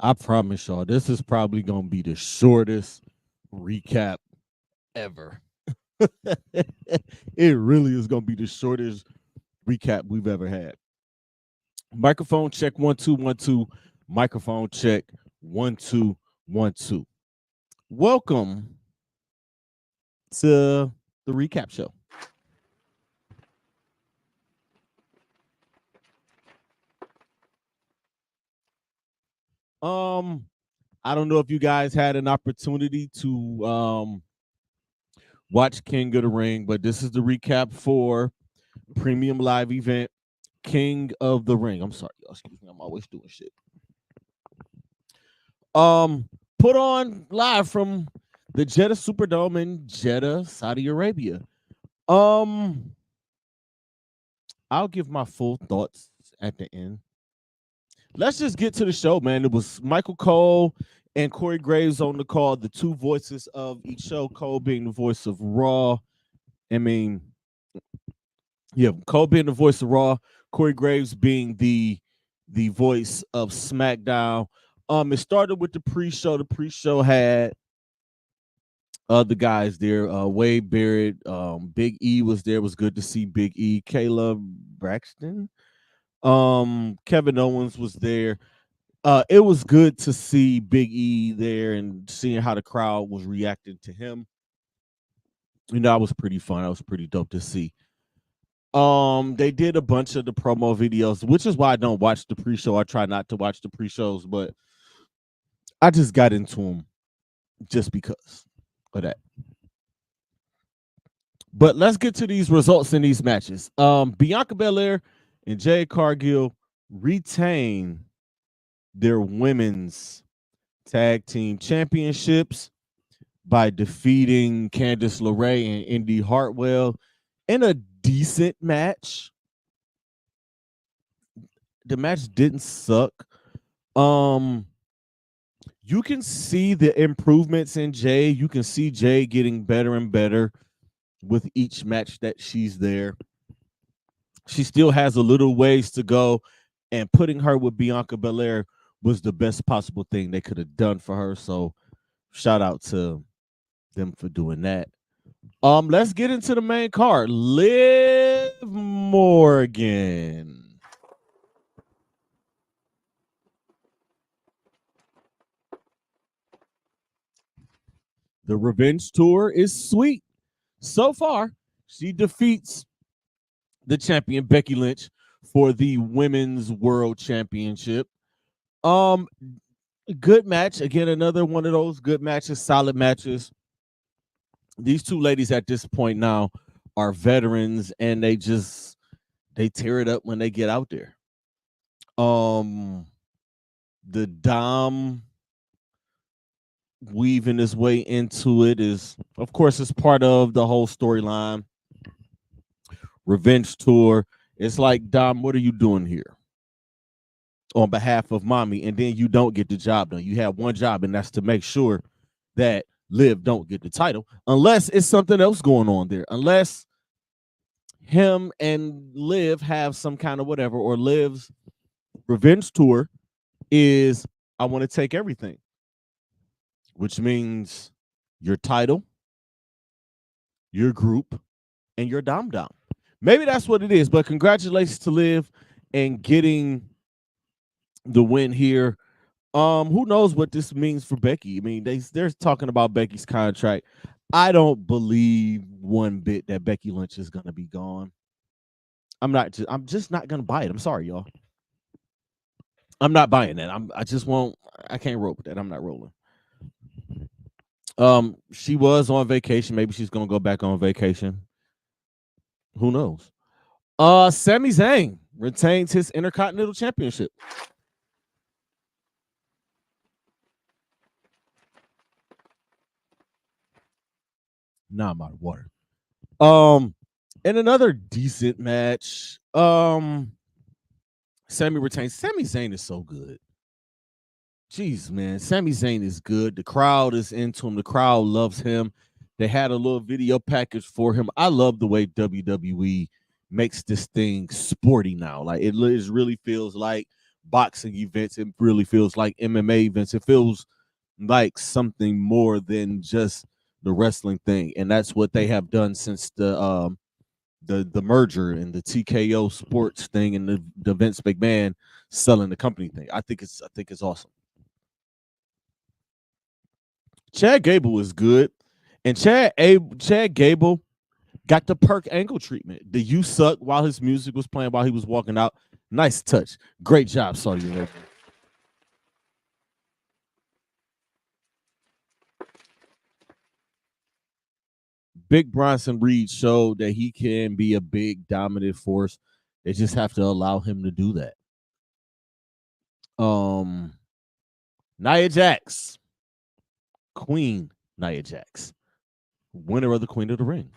I promise y'all, this is probably gonna be the shortest recap ever. It really is gonna be the shortest recap we've ever had. Microphone check 1 2 1 2. Microphone check 1 2 1 2. Welcome to the recap show. Um, I don't know if you guys had an opportunity to watch King of the Ring, but this is the recap for premium live event King of the Ring. I'm sorry, y'all. Excuse me. I'm always doing shit. Put on live from the Jeddah Superdome in Jeddah, Saudi Arabia. Um, I'll give my full thoughts at the end. Let's just get to the show, man. It was Michael Cole and Corey Graves on the call, the two voices of each show. Cole being the voice of Raw. I mean, yeah, Cole being the voice of Raw, Corey Graves being the voice of SmackDown. It started with the pre-show. The pre-show had other guys there. Wade Barrett, Big E was there. It was good to see Big E. Kayla Braxton, Kevin Owens was there. It was good to see Big E there and seeing how the crowd was reacting to him. That was pretty fun. That was pretty dope to see. They did a bunch of the promo videos, which is why I don't watch the pre-show. I try not to watch the pre-shows, but I just got into them just because of that. But let's get to these results in these matches. Bianca Belair and Jade Cargill retain their women's tag team championships by defeating Candice LeRae and Indy Hartwell in a decent match. The match didn't suck. You can see the improvements in Jay. You can see Jay getting better and better with each match that she's there. She still has a little ways to go, and putting her with Bianca Belair was the best possible thing they could have done for her. So shout out to them for doing that. Let's get into the main card. Liv Morgan. The revenge tour is sweet. So far, she defeats the champion Becky Lynch for the women's world championship. Um, Good match. Again, another one of those good matches, solid matches. These two ladies at this point now are veterans and they tear it up when they get out there. The Dom weaving his way into it is, of course, it's part of the whole storyline. Revenge tour. It's like, Dom, what are you doing here on behalf of mommy? And then you don't get the job done. You have one job, and that's to make sure that Liv don't get the title, unless it's something else going on there. Unless him and Liv have some kind of whatever, or Liv's revenge tour is, I want to take everything, which means your title, your group, and your Dom Dom. Maybe that's what it is, but congratulations to Liv and getting the win here. Who knows what this means for Becky? I mean, they're talking about Becky's contract. I don't believe one bit that Becky Lynch is gonna be gone. I'm just not gonna buy it. I'm sorry, y'all. I'm not buying that. I just won't. I can't roll with that. I'm not rolling. She was on vacation. Maybe she's gonna go back on vacation. Who knows? Sami Zayn retains his Intercontinental Championship. Nah, I'm out of water. In another decent match, Sami retains. Sami Zayn is so good. Jeez, man, Sami Zayn is good. The crowd is into him. The crowd loves him. They had a little video package for him. I love the way WWE makes this thing sporty now. Like it really feels like boxing events. It really feels like MMA events. It feels like something more than just the wrestling thing, and that's what they have done since the merger and the TKO Sports thing and the Vince McMahon selling the company thing. I think it's awesome. Chad Gable is good, and Chad Gable got the Perk ankle treatment. The "You Suck" while his music was playing while he was walking out. Nice touch. Great job, Saudi Arabia. Big Bronson Reed showed that he can be a big dominant force. They just have to allow him to do that. Nia Jax, Queen Nia Jax, winner of the Queen of the Ring.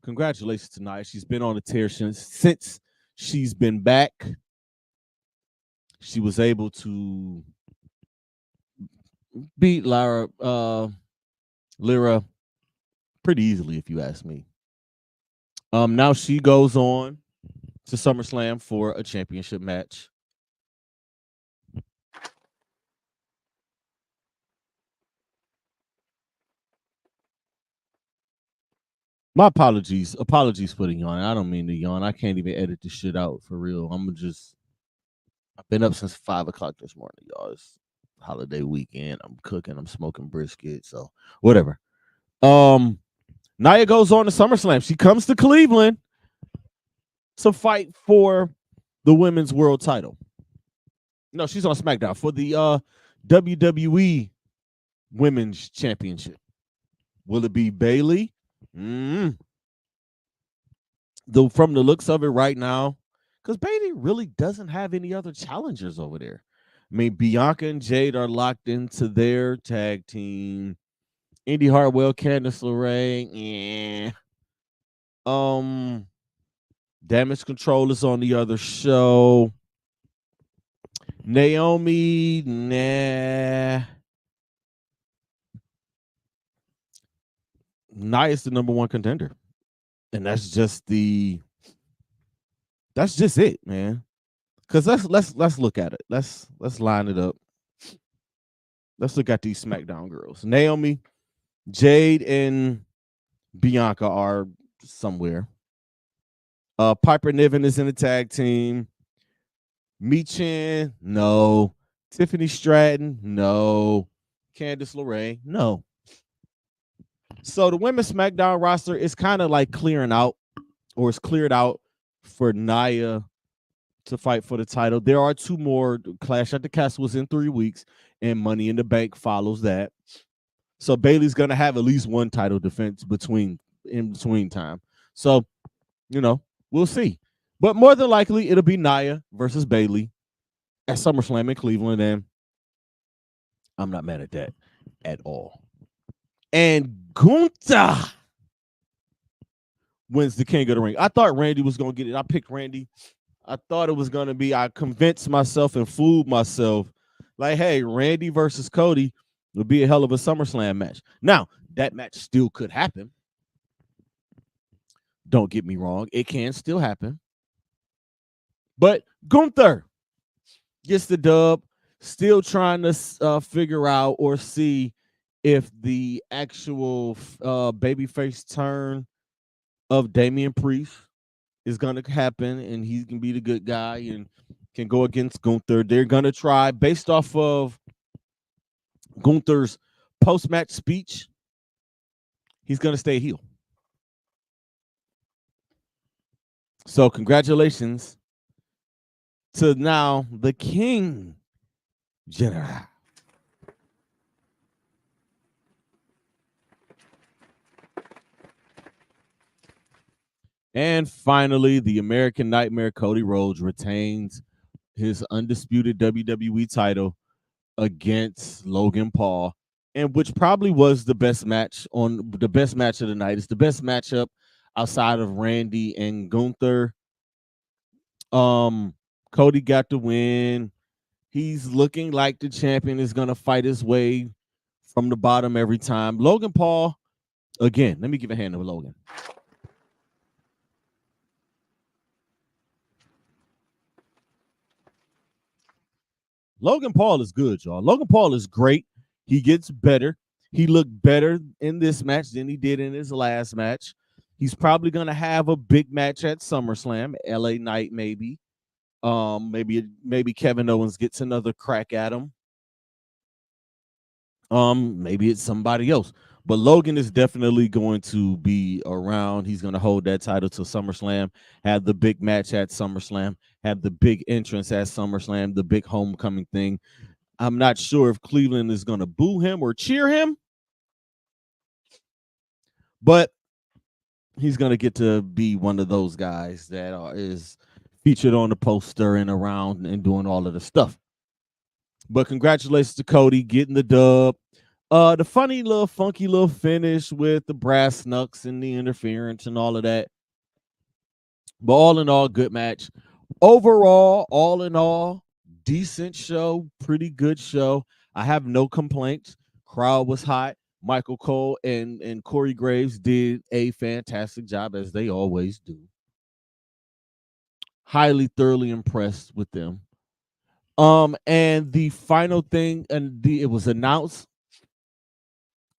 Congratulations to Nia. She's been on a tear since she's been back. She was able to beat Lyra pretty easily, if you ask me. Now she goes on to SummerSlam for a championship match. My apologies for the yawn. I don't mean to yawn. I can't even edit this shit out for real. I've been up since 5 o'clock this morning, y'all. It's holiday weekend. I'm cooking. I'm smoking brisket. So whatever. Nia goes on to SummerSlam. She comes to Cleveland to fight for the women's world title. No, she's on SmackDown for the WWE Women's Championship. Will it be Bayley? From the looks of it right now, because Bayley really doesn't have any other challengers over there. I mean, Bianca and Jade are locked into their tag team. Indy Hartwell, Candice LeRae, Damage Control is on the other show. Naomi, nah. Nia's the number one contender. And that's just it, man. Because let's look at it. Let's line it up. Let's look at these SmackDown girls. Naomi, Jade, and Bianca are somewhere. Piper Niven is in the tag team. Michin, no. Tiffany Stratton, no. Candice LeRae, no. So the women's SmackDown roster is kind of like clearing out, or it's cleared out for Nia to fight for the title. There are two more. Clash at the Castle was in 3 weeks, and Money in the Bank follows that. So Bayley's gonna have at least one title defense in between time. So, we'll see. But more than likely, it'll be Nia versus Bayley at SummerSlam in Cleveland, and I'm not mad at that at all. And Gunther wins the King of the Ring. I thought Randy was going to get it. I picked Randy. I thought it was going to be, I convinced myself and fooled myself. Like, hey, Randy versus Cody would be a hell of a SummerSlam match. Now, that match still could happen. Don't get me wrong. It can still happen. But Gunther gets the dub. Still trying to figure out or see if the actual babyface turn of Damian Priest is going to happen and he can be the good guy and can go against Gunther. They're going to try, based off of Gunther's post-match speech, he's going to stay heel. So congratulations to now the King General. And finally, the American Nightmare Cody Rhodes retains his undisputed WWE title against Logan Paul, and which probably was the best match of the night. It's the best matchup outside of Randy and Gunther. Cody got the win. He's looking like the champion is going to fight his way from the bottom every time. Logan Paul Again, let me give a hand to Logan. Logan Paul is good, y'all. Logan Paul is great. He gets better. He looked better in this match than he did in his last match. He's probably going to have a big match at SummerSlam, LA Knight maybe. Maybe Kevin Owens gets another crack at him. Maybe it's somebody else. But Logan is definitely going to be around. He's going to hold that title to SummerSlam, have the big match at SummerSlam, have the big entrance at SummerSlam, the big homecoming thing. I'm not sure if Cleveland is going to boo him or cheer him, but he's going to get to be one of those guys that is featured on the poster and around and doing all of the stuff. But congratulations to Cody getting the dub. The funny little funky little finish with the brass knucks and the interference and all of that. But all in all, good match. Overall, all in all, decent show, pretty good show. I have no complaints. Crowd was hot. Michael Cole and Corey Graves did a fantastic job, as they always do. Highly, thoroughly impressed with them. And the final thing, it was announced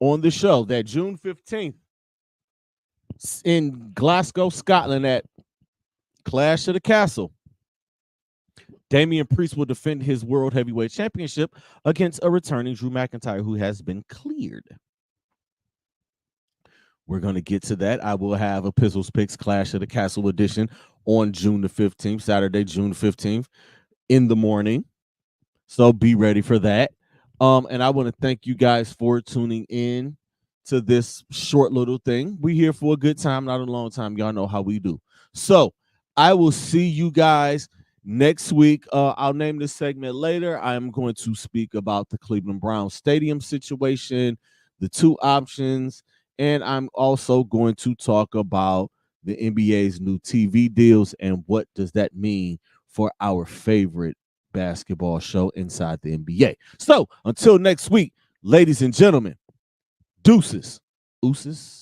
on the show that June 15th in Glasgow, Scotland at Clash of the Castle, Damian Priest will defend his World Heavyweight Championship against a returning Drew McIntyre who has been cleared. We're going to get to that. I will have a Pizzles Picks Clash of the Castle edition on June the 15th, Saturday, June 15th in the morning. So be ready for that. And I want to thank you guys for tuning in to this short little thing. We're here for a good time, not a long time. Y'all know how we do. So I will see you guys next week. I'll name this segment later. I am going to speak about the Cleveland Browns stadium situation, the two options, and I'm also going to talk about the NBA's new TV deals and what does that mean for our favorite basketball show inside the NBA. So until next week, ladies and gentlemen, deuces. Ooses.